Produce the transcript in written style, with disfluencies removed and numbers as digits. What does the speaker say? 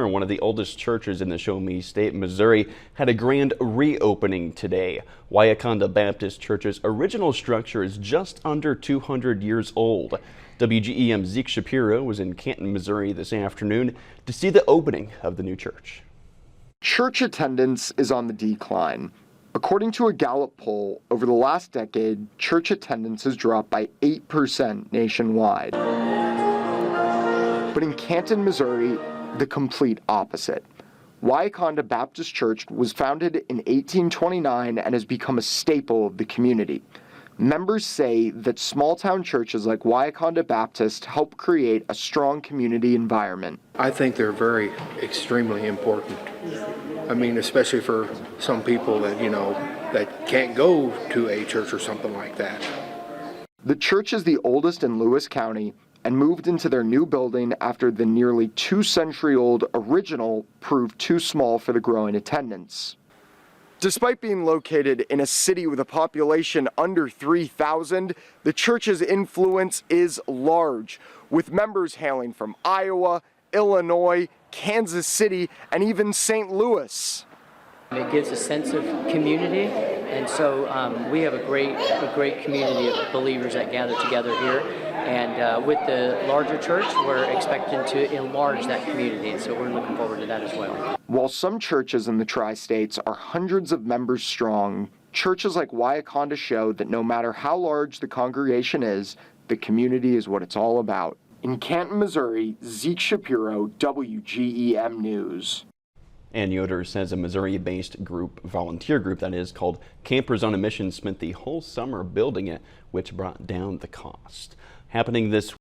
One of the oldest churches in the Show Me State, Missouri, had a grand reopening today. Wyaconda Baptist Church's original structure is just under 200 years old. WGEM Zeke Shapiro was in Canton, Missouri this afternoon to see the opening of the new church. Church attendance is on the decline. According to a Gallup poll, over the last decade, church attendance has dropped by 8% nationwide. But in Canton, Missouri, the complete opposite. Wyaconda Baptist Church was founded in 1829 and has become a staple of the community. Members say that small-town churches like Wyaconda Baptist help create a strong community environment. I think they're extremely important. I mean, especially for some people that, that can't go to a church or something like that. The church is the oldest in Lewis County and moved into their new building after the nearly 2-century-old original proved too small for the growing attendance. Despite being located in a city with a population under 3,000, the church's influence is large, with members hailing from Iowa, Illinois, Kansas City, and even St. Louis. It gives a sense of community, and so we have a great community of believers that gather together here. And with the larger church, we're expecting to enlarge that community, so we're looking forward to that as well. While some churches in the Tri-States are hundreds of members strong, churches like Wyaconda show that no matter how large the congregation is, the community is what it's all about. In Canton, Missouri, Zeke Shapiro, WGEM News. And Yoder says a Missouri-based volunteer group that is, called Campers on a Mission spent the whole summer building it, which brought down the cost. Happening this